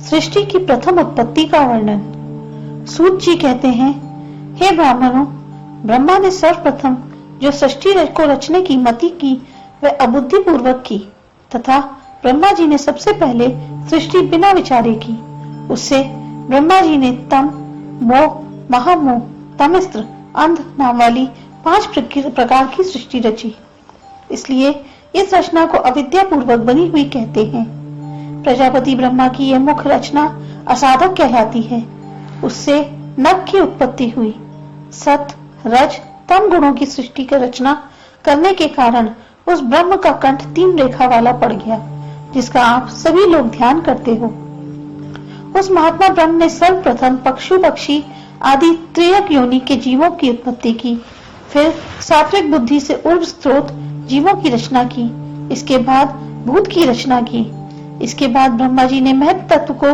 सृष्टि की प्रथम उत्पत्ति का वर्णन। सूत जी कहते हैं, हे ब्राह्मणों, ब्रह्मा ने सर्वप्रथम जो सृष्टि को रचने की मति की वह अबुद्धि पूर्वक की, तथा ब्रह्मा जी ने सबसे पहले सृष्टि बिना विचारे की। उससे ब्रह्मा जी ने तम, मोह, महामोह, तमिस्त्र, अंध नाम वाली 5 प्रकार की सृष्टि रची। इसलिए इस रचना को अविद्या पूर्वक बनी हुई कहते हैं। प्रजापति ब्रह्मा की यह मुख्य रचना असाधक कहलाती है। उससे नभ की उत्पत्ति हुई। सत, रज, तम गुणों की सृष्टि की रचना करने के कारण उस ब्रह्म का कंठ 3 रेखा वाला पड़ गया, जिसका आप सभी लोग ध्यान करते हो। उस महात्मा ब्रह्म ने सर्वप्रथम पशु पक्षी आदि त्रियक योनि के जीवों की उत्पत्ति की, फिर सात्विक बुद्धि से ऊर्ध्व स्रोत जीवों की रचना की, इसके बाद भूत की रचना की। इसके बाद ब्रह्मा जी ने महत तत्व को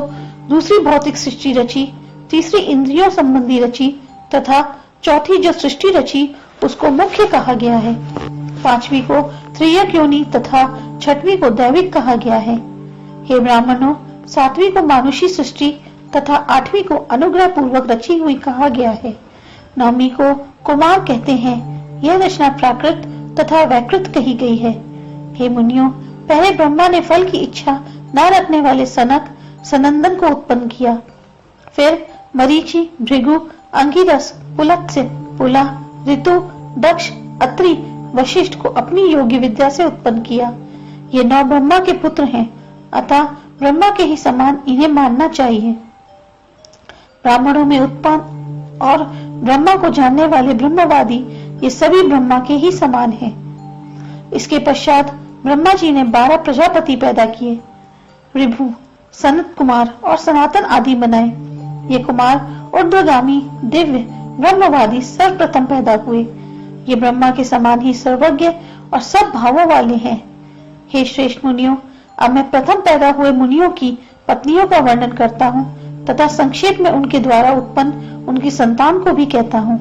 दूसरी भौतिक सृष्टि रची, तीसरी इंद्रियों संबंधी रची, तथा चौथी जो सृष्टि रची उसको मुख्य कहा गया है। 5वीं को त्रियक योनि तथा 6वीं को दैविक कहा गया है। हे ब्राह्मणों, 7वीं को मानुषी सृष्टि तथा 8वीं को अनुग्रह पूर्वक रची हुई कहा गया है। 9वीं को कुमार कहते हैं। यह रचना प्राकृत तथा वैकृत कही गई है। हे मुनियों, पहले ब्रह्मा ने फल की इच्छा न रखने वाले सनक, सनंदन को उत्पन्न किया। फिर मरीचि, भृगु, अंगिरस, पुलत्स्य, पुला, ऋतु, दक्ष, अत्रि, वशिष्ठ को अपनी योग्य विद्या से उत्पन्न किया। ये 9 ब्रह्मा के पुत्र हैं, अतः ब्रह्मा के ही समान इन्हें मानना चाहिए। ब्राह्मणों में उत्पन्न और ब्रह्मा को जानने वाले ब्रह्मवादी ये सभी ब्रह्मा के ही समान हैं। इसके पश्चात ब्रह्मा जी ने 12 प्रजापति पैदा किए। ऋभु, सनत कुमार और सनातन आदि बनाए। ये कुमार ऊर्ध्वगामी दिव्य ब्रह्मवादी सर्वप्रथम पैदा हुए। ये ब्रह्मा के समान ही सर्वज्ञ और सब भावों वाले हैं। हे श्रेष्ठ मुनियों, अब मैं प्रथम पैदा हुए मुनियों की पत्नियों का वर्णन करता हूँ तथा संक्षेप में उनके द्वारा उत्पन्न उनकी संतान को भी कहता हूँ।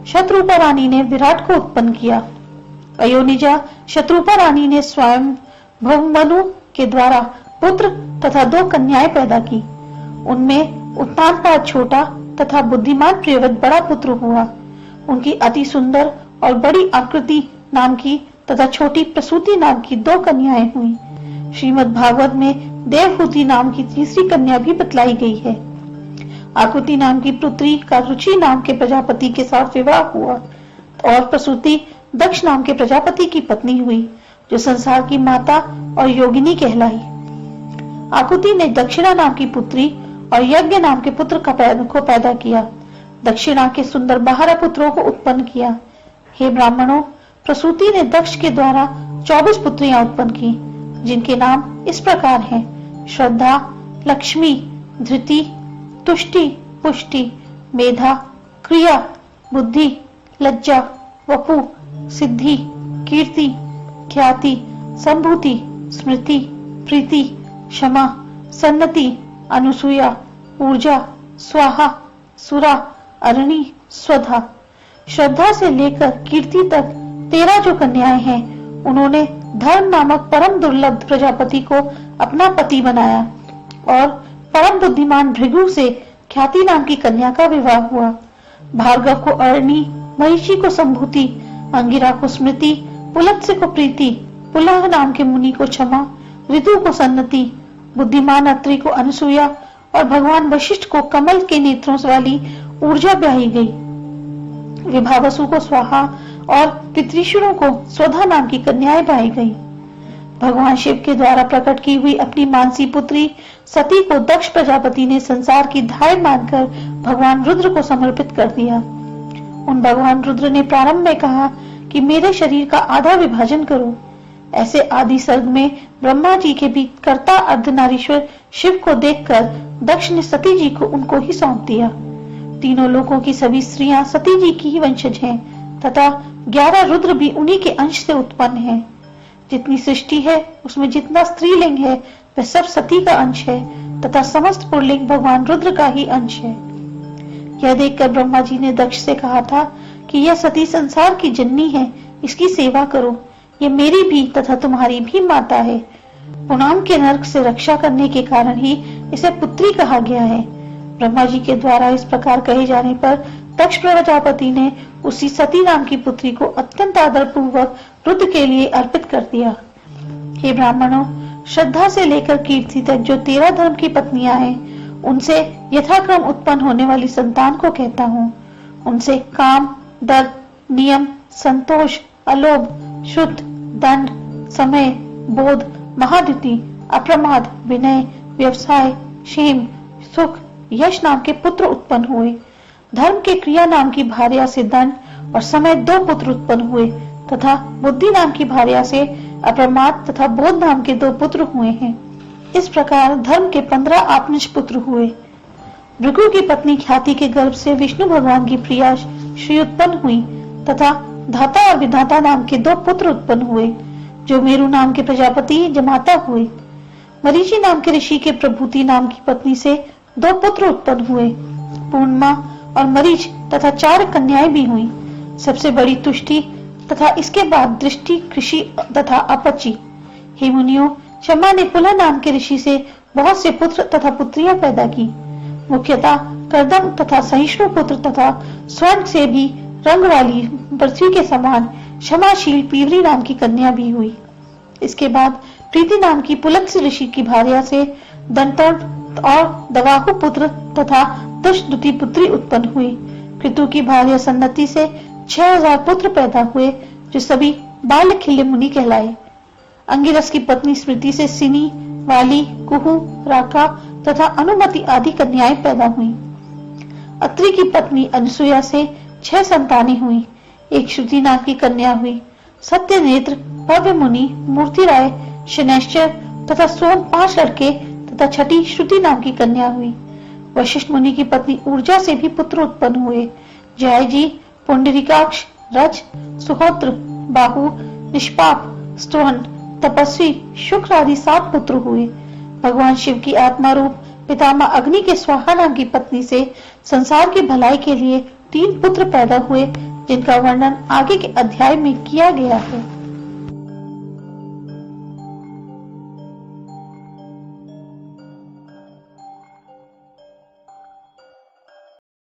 शत्रुपा रानी ने विराट को उत्पन्न किया। अयोनिजा शत्रुपा रानी ने स्वयं भवमनु के द्वारा पुत्र तथा 2 कन्याएं पैदा की। उनमें उत्तानपाद छोटा तथा बुद्धिमान प्रियव्रत बड़ा पुत्र हुआ। उनकी अति सुंदर और बड़ी आकृति नाम की तथा छोटी प्रसूति नाम की 2 कन्याएं हुई। श्रीमद् भागवत में देवहूति नाम की तीसरी कन्या भी बतलाई गई है। आकृति नाम की पुत्री का रुचि नाम के प्रजापति के साथ विवाह हुआ और प्रसूति दक्ष नाम के प्रजापति की पत्नी हुई, जो संसार की माता और योगिनी कहलाई। आकृति ने दक्षिणा नाम की पुत्री और यज्ञ नाम के पुत्र को पैदा किया। दक्षिणा के सुंदर 12 पुत्रों को उत्पन्न किया। हे ब्राह्मणों, प्रसूति ने दक्ष के द्वारा 24 पुत्रियां उत्पन्न की, जिनके नाम इस प्रकार हैं: श्रद्धा, लक्ष्मी, धृति, तुष्टि, पुष्टि, मेधा, क्रिया, बुद्धि, लज्जा, वपु, सिद्धि, कीर्ति, ख्याति, संभूति, स्मृति, प्रीति, क्षमा, सन्नति, अनुसूया, ऊर्जा, स्वाहा, सुरा, अरणी, स्वधा। श्रद्धा से लेकर कीर्ति तक 13 जो कन्याएं हैं, उन्होंने धर्म नामक परम दुर्लभ प्रजापति को अपना पति बनाया और परम बुद्धिमान भृगु से ख्याति नाम की कन्या का विवाह हुआ। भार्गव को अरणी, महिषी को संभूति, अंगिरा को स्मृति, पुलत्स्य को प्रीति, पुलह नाम के मुनि को क्षमा, ऋतु को सन्नति, बुद्धिमान अत्रि को अनुसूया और भगवान वशिष्ठ को कमल के नेत्रों वाली ऊर्जा ब्याही गई। विभावसु को स्वाहा और पितृषुरों को स्वधा नाम की कन्याएं पाई गई। भगवान शिव के द्वारा प्रकट की हुई अपनी मानसी पुत्री सती को दक्ष प्रजापति ने संसार की धाय मानकर भगवान रुद्र को समर्पित कर दिया। उन भगवान रुद्र ने प्रारंभ में कहा कि मेरे शरीर का आधा विभाजन करो। ऐसे आदि सर्ग में ब्रह्मा जी के भी कर्ता अर्धनारीश्वर शिव को देखकर दक्ष ने सती जी को उनको ही सौंप दिया। तीनों लोकों की सभी स्त्रियां सती जी की ही वंशज हैं तथा 11 रुद्र भी उन्हीं के अंश से उत्पन्न हैं। जितनी सृष्टि है उसमें जितना स्त्रीलिंग है वह सब सती का अंश है तथा समस्त पुल्लिंग भगवान रुद्र का ही अंश है। यह देखकर ब्रह्मा जी ने दक्ष से कहा था कि यह सती संसार की जननी है, इसकी सेवा करो। यह मेरी भी तथा तुम्हारी भी माता है। पुनाम के नरक से रक्षा करने के कारण ही इसे पुत्री कहा गया है। ब्रह्मा जी के द्वारा इस प्रकार कहे जाने पर दक्ष प्रजापति ने उसी सती नाम की पुत्री को अत्यंत आदर पूर्वक रुद्र के लिए अर्पित कर दिया। हे ब्राह्मणों, श्रद्धा से लेकर कीर्ति तक जो 13 धर्म की पत्नियां हैं, उनसे यथाक्रम उत्पन्न होने वाली संतान को कहता हूँ। उनसे काम, दर्द, नियम, संतोष, अलोभ, शुद्ध, दंड, समय, बोध, महाद्युति, अप्रमाद, विनय, व्यवसाय, क्षेम, सुख, यश नाम के पुत्र उत्पन्न हुए। धर्म के क्रिया नाम की भार्या से दंड और समय 2 पुत्र उत्पन्न हुए तथा बुद्धि नाम की भार्या से अप्रमाद तथा बोध नाम के 2 पुत्र हुए हैं। इस प्रकार धर्म के 15 आपनिज पुत्र हुए। भृगु की पत्नी ख्याति के गर्भ से विष्णु भगवान की प्रिया श्री उत्पन्न हुई तथा धाता और विधाता नाम के 2 पुत्र उत्पन्न हुए, जो मेरु नाम के प्रजापति जमाता हुए। मरीचि नाम के ऋषि के प्रभूति नाम की पत्नी से 2 पुत्र उत्पन्न हुए, पूर्णिमा और मरीच तथा 4 कन्याएं भी हुई। सबसे बड़ी तुष्टि तथा इसके बाद दृष्टि, कृषि तथा अपची। हे मुनियों, शमा ने पुलह नाम के ऋषि से बहुत से पुत्र तथा पुत्रियां पैदा की। मुख्यतः कर्दम तथा सहिष्णु पुत्र तथा स्वर्ण से भी रंग वाली पृथ्वी के समान क्षमाशील पीवरी नाम की कन्या भी हुई। इसके बाद प्रीति नाम की पुलत्स्य ऋषि की भार्या से दंतोड़ और दवाहु पुत्र तथा दुष्टदुति पुत्री उत्पन्न हुई। कृतु की भार्या सन्नति से 6000 पुत्र पैदा हुए, जो सभी बाल खिल्य मुनि कहलाए। अंगिरस की पत्नी स्मृति से सिनी, वाली, कुहू, राका तथा अनुमति आदि कन्याएं पैदा हुई। अत्रि की पत्नी अनुसुया से 6 संतानें हुई। एक श्रुति नाम की कन्या हुई। सत्य नेत्र, भव्य मुनि, मूर्ति राय, शनैश्चर तथा सोम 5 लड़के तथा छठी श्रुति नाम की कन्या हुई। वशिष्ठ मुनि की पत्नी ऊर्जा से भी पुत्र उत्पन्न हुए। जयजी, पुंडरीकाक्ष, रज, सुहोत्र, बाहु, निष्पाप, स्तोहन, तपस्वी, शुक्र आदि 7 पुत्र हुए। भगवान शिव की आत्मा रूप पितामह अग्नि के स्वाहा नाम की पत्नी से संसार की भलाई के लिए 3 पुत्र पैदा हुए, जिनका वर्णन आगे के अध्याय में किया गया है।